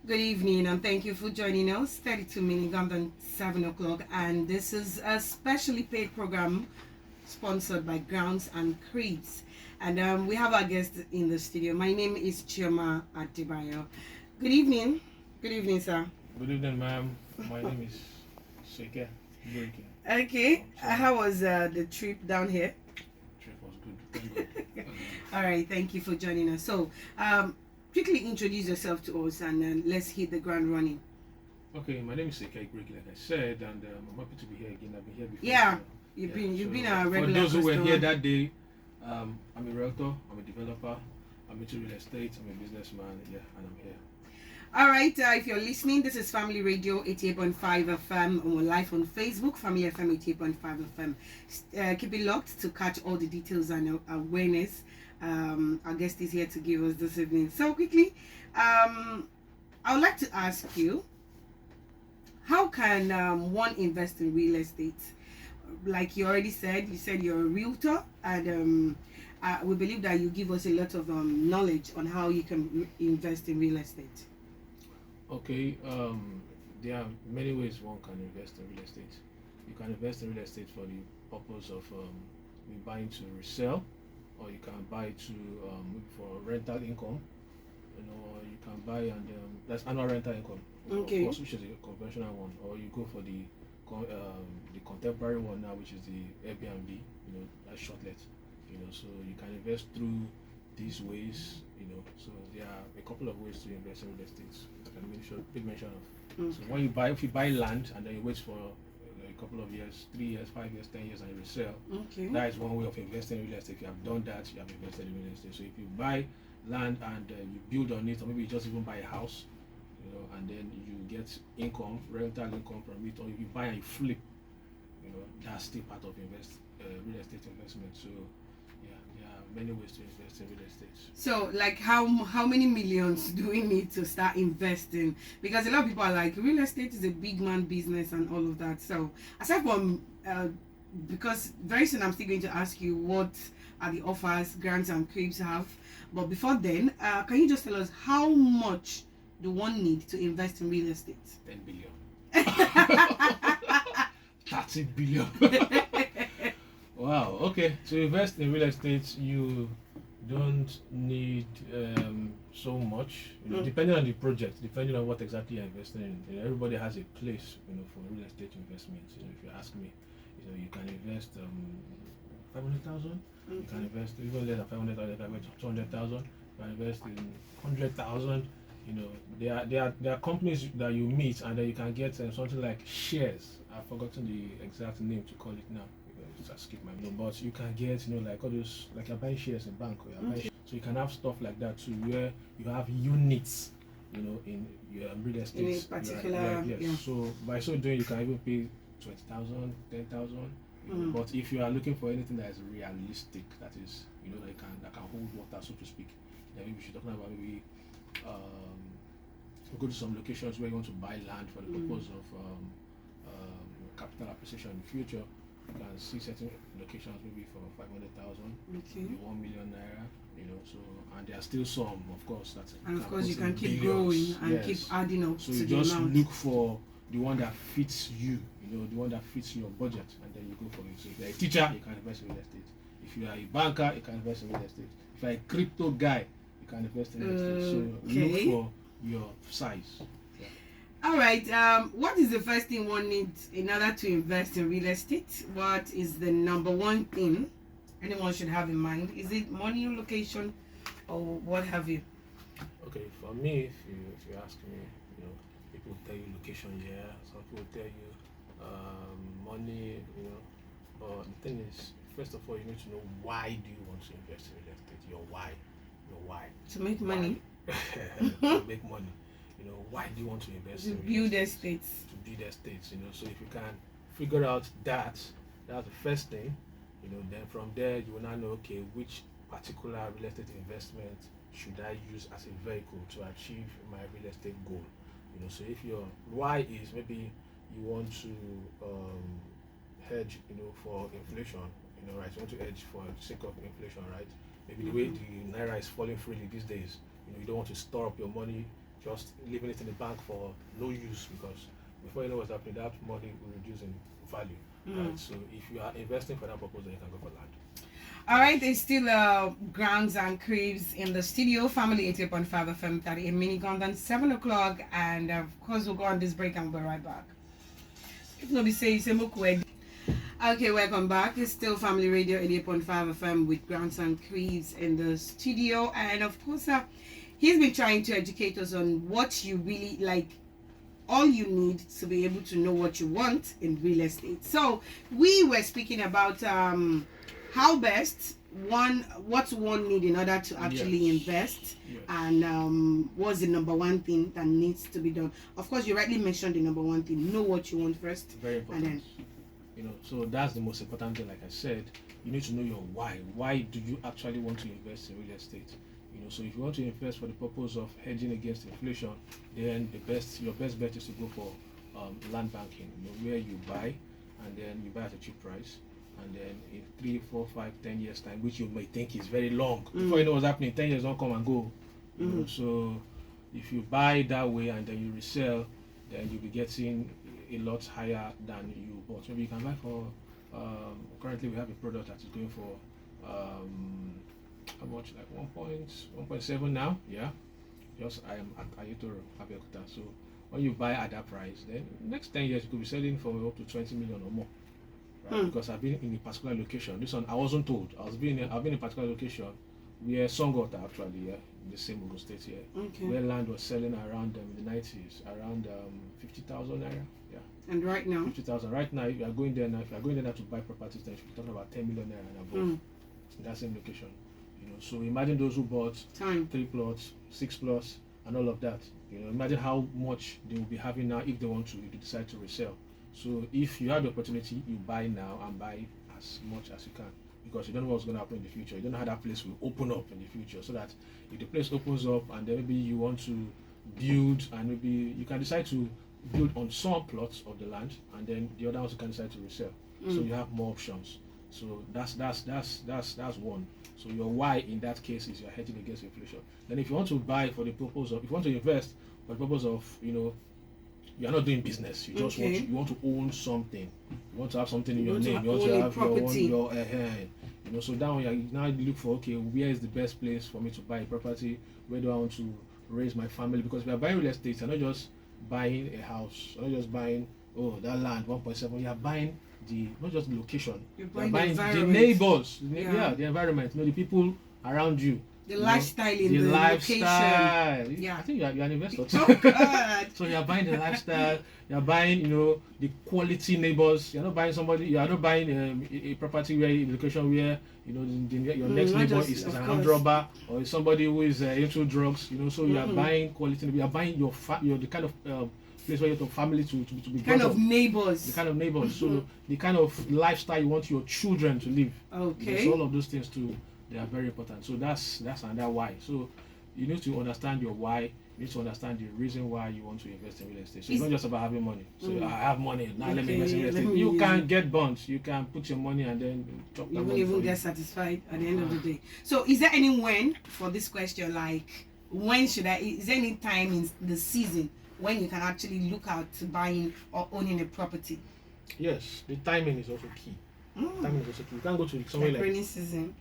Good evening, and thank you for joining us. 32 minutes gone on 7 o'clock, and this is a specially paid program sponsored by Grounds and Creeds. And we have our guest in the studio. My name is Chioma Adebayo. Good evening. Good evening, sir. Good evening, ma'am. My name is Seke Burike. Okay, how was the trip down here? Trip was good. Very good. All right, thank you for joining us. So, quickly introduce yourself to us, and let's hit the ground running. Okay, my name is Seke Burike, like I said, and I'm happy to be here again. I've been here before. Yeah, So, you've been so a for regular those who were customer. here that day, I'm a realtor, I'm a developer, I'm into real estate, I'm a businessman, and I'm here. All right, if you're listening, this is Family Radio 88.5 FM. We're live on Facebook, Family FM 88.5 FM. Keep it locked to catch all the details and awareness. Our guest is here to give us this evening. So quickly, I would like to ask you, how can one invest in real estate? Like you already said, you said you're a realtor, and we believe that you give us a lot of knowledge on how you can invest in real estate. Okay, there are many ways one can invest in real estate. You can invest in real estate for the purpose of buying to resell, or you can buy to for rental income. Or you can buy and that's annual rental income, Okay. of course, which is a conventional one, or you go for the contemporary one now, which is the Airbnb, that's shortlet, so you can invest through these ways, so there are a couple of ways to invest in real estate. I can make mention of. Okay. So if you buy land and then you wait for a couple of years, 3 years, 5 years, 10 years, and you resell, Okay. that is one way of investing in real estate. If you have done that, you have invested in real estate. So if you buy land and you build on it, or maybe you just even buy a house, and then you get income, rental income from it, or if you buy and you flip, that's still part of real estate investment. So yeah, there are many ways to invest in real estate. So, like, how many millions do we need to start investing? Because a lot of people are like, real estate is a big man business and all of that. So, aside from, because very soon I'm still going to ask you what are the offers Grants and Cribs have. But before then, can you just tell us how much do one need to invest in real estate? 10 billion. 30 billion. Wow. Okay. To invest in real estate, you don't need so much. Depending on the project, depending on what exactly you're investing in. Everybody has a place, for real estate investment. If you ask me, you can invest 500,000. You can invest even less than 500,000. You can invest 200,000. You can invest in 100,000. There are companies that you meet and then you can get something like shares. I've forgotten the exact name to call it now. Just skip my name, but you can get like all those, like you're buying shares in bank, or you're buying, so you can have stuff like that too, where you have units, in your real estate. In a particular, yes. yeah. So by so doing, you can even pay 20,000, 10,000. But if you are looking for anything that is realistic, that is, that can hold water, so to speak, then maybe we should talk about maybe go to some locations where you want to buy land for the purpose of capital appreciation in the future. You can see certain locations maybe for 500,000, Okay. 1 million naira, so, and there are still some, of course, that And of course, you put can in keep billions. growing and Yes. keep adding up So to you the just amount. look for the one that fits you, the one that fits your budget, and then you go for it. So if you're a teacher, you can invest in real estate. If you are a banker, you can invest in real estate. If you're a crypto guy, you can invest in real estate. So look for your size. All right. What is the first thing one needs in order to invest in real estate? What is the number one thing anyone should have in mind? Is it money, location, or what have you? Okay, for me, if you ask me, people will tell you location, yeah. Some people will tell you money, But the thing is, first of all, you need to know, why do you want to invest in real estate? Your why. To make money. To make money. Why do you want to invest To in build real estate? estates. To build estates, So if you can figure out that's the first thing, then from there you will now know, okay, which particular real estate investment should I use as a vehicle to achieve my real estate goal. So if your why is maybe you want to hedge, for inflation, right? You want to hedge for the sake of inflation, right? Maybe the way the naira is falling freely these days, you don't want to store up your money just leaving it in the bank for no use, because before you know what's happening, that money will reduce in value. Right? So if you are investing for that purpose, then you can go for land. All right, there's still Grounds and Cribs in the studio. Family 88.5 FM, 38 mini gone down 7 o'clock. And of course, we'll go on this break and we'll be right back. If nobody says, okay, welcome back. It's still Family Radio 88.5 FM with Grounds and Cribs in the studio. And of course, he's been trying to educate us on what you really like. All you need to be able to know what you want in real estate. So we were speaking about how best what one need in order to actually invest, and what's the number one thing that needs to be done. Of course, you rightly mentioned the number one thing: know what you want first. Very important. And then, so that's the most important thing. Like I said, you need to know your why. Why do you actually want to invest in real estate? So if you want to invest for the purpose of hedging against inflation, then your best bet is to go for land banking, where you buy and then you buy at a cheap price, and then in 3, 4, 5, 10 years time, which you may think is very long, before you know what's happening, 10 years don't come and go. So if you buy that way and then you resell, then you'll be getting a lot higher than you bought. Maybe you can buy for currently we have a product that is going for how much, like 1.7 now. Just I am at Abeokuta. So when you buy at that price, then next 10 years you could be selling for up to 20 million or more, right? Because I've been in a particular location. This one I wasn't told. I've been in a particular location where Songota actually, in the same Ogun State here, where land was selling around in the 90s, around 50,000 naira. And right now, 50,000. Right now, if you are going there now, to buy properties, then you should be talking about 10 million naira and above in that same location. So imagine those who bought 3 plots, 6 plots, and all of that. Imagine how much they will be having now if they decide to resell. So if you have the opportunity, you buy now and buy as much as you can, because you don't know what's going to happen in the future. You don't know how that place will open up in the future. So that if the place opens up and then maybe you want to build, and maybe you can decide to build on some plots of the land, and then the other ones you can decide to resell. So you have more options. So that's one. So your why in that case is you're hedging against inflation. Then if you want to buy for the purpose of, if you want to invest for the purpose of, you're not doing business. You just want to own something. You want to have something in your name. You want to have your so that one you now look for, okay, where is the best place for me to buy a property? Where do I want to raise my family? Because if you're buying real estate, you're not just buying a house. You're not just buying that land 1.7. You're buying not just the location, you're buying the neighbors, the environment, the people around you, the lifestyle in the location. I think you're an investor too. So you're buying the lifestyle, you're buying the quality neighbors. You're not buying a property where a location where your next neighbor is an armed robber or is somebody who is into drugs. So you are buying quality. You are buying the kind of place where your family to be kind of neighbors. The kind of neighbors. So the kind of lifestyle you want your children to live. Okay. So all of those things too, they are very important. So that's another why. So you need to understand your why. You need to understand the reason why you want to invest in real estate. So it's not just about having money. So I have money, now let me invest in real estate. You can get bonds. You can put your money and then chop that. You won't even get satisfied at the end of the day. So is there any when for this question? Like when should is there any time in the season when you can actually look out to buying or owning a property? Yes, the timing is also key. Timing is also key. You can't go to somewhere like rainy season.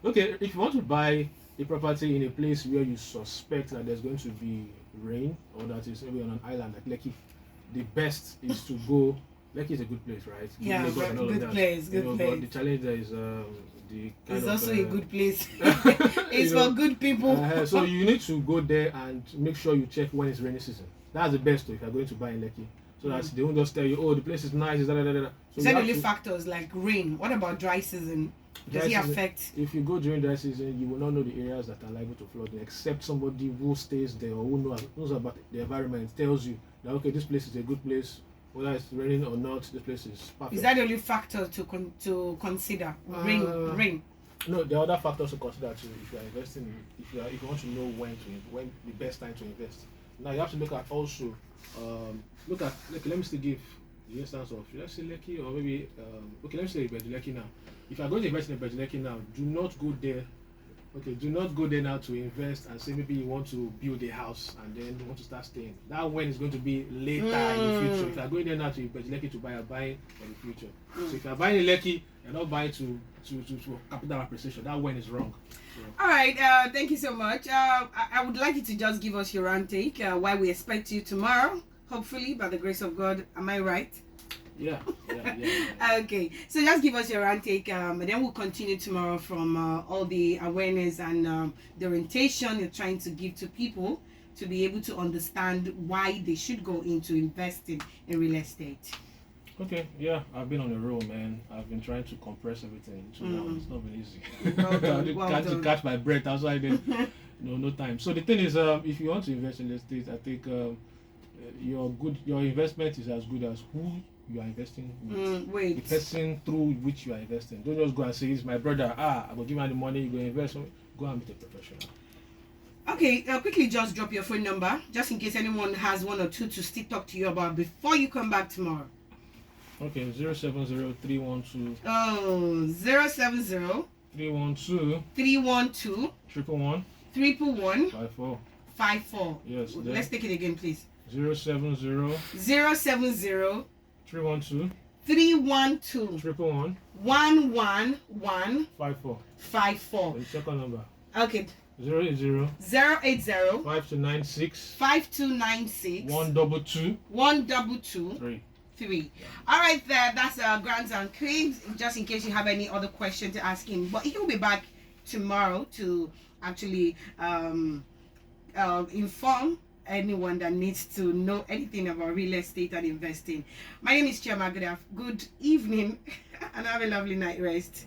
Okay. If you want to buy a property in a place where you suspect that there's going to be rain, or that is maybe on an island like Lekki, the best is to go. Lekki is a good place, right? Good place. But the challenge there is it's also a good place. It's for good people. So you need to go there and make sure you check when it's rainy season. That's the best if you're going to buy in Lekki. So that they won't just tell you, oh, the place is nice. So is that only factors like rain? What about dry season? Does it affect? If you go during dry season, you will not know the areas that are liable to flood, except somebody who stays there or who knows about the environment tells you that, okay, this place is a good place. Whether it's raining or not, this place is perfect. Is that the only factor to consider? Rain. No, there are other factors to consider too. If you are investing, if you want to know when the best time to invest. Now you have to look at also. Let me still give the instance of, let's say Lekki, or maybe let me say Lekki now. If you are going to invest in Lekki now, do not go there Okay, do not go there now to invest and say maybe you want to build a house and then you want to start staying. That when is going to be later in the future. If you are going there now to invest in Lekki to buy, you're buying for the future. So if you are buying in Lekki, you're not buying to capital appreciation. That when is wrong. So. All right, thank you so much. I would like you to just give us your round take why we expect you tomorrow, hopefully by the grace of God. Am I right? Yeah. Okay, so just give us your round take, and then we'll continue tomorrow from all the awareness and the orientation you're trying to give to people to be able to understand why they should go into investing in real estate. Okay, yeah, I've been on a roll, man. I've been trying to compress everything into one. It's not been easy. Well done, I well can't done. catch my breath. That's why I did. No time. So the thing is, if you want to invest in real estate, I think your investment is as good as who you are investing with. Wait. The person through which you are investing. Don't just go and say, it's my brother. I will give him the money, you go invest. Go and meet a professional. Okay, quickly just drop your phone number, just in case anyone has one or two to still talk to you about before you come back tomorrow. Okay, 070-312. Oh, 070 312 312 111 111 54. 54. Yes. Let's take it again, please. 070 070 312 312 111 111 54. 54. The second number. Okay. 080 080 5296 5296 122 122 3. All right, there. That's Grants and Queens. Just in case you have any other question to ask him, but he'll be back tomorrow to actually inform anyone that needs to know anything about real estate and investing. My name is Chioma. Good evening, and have a lovely night rest.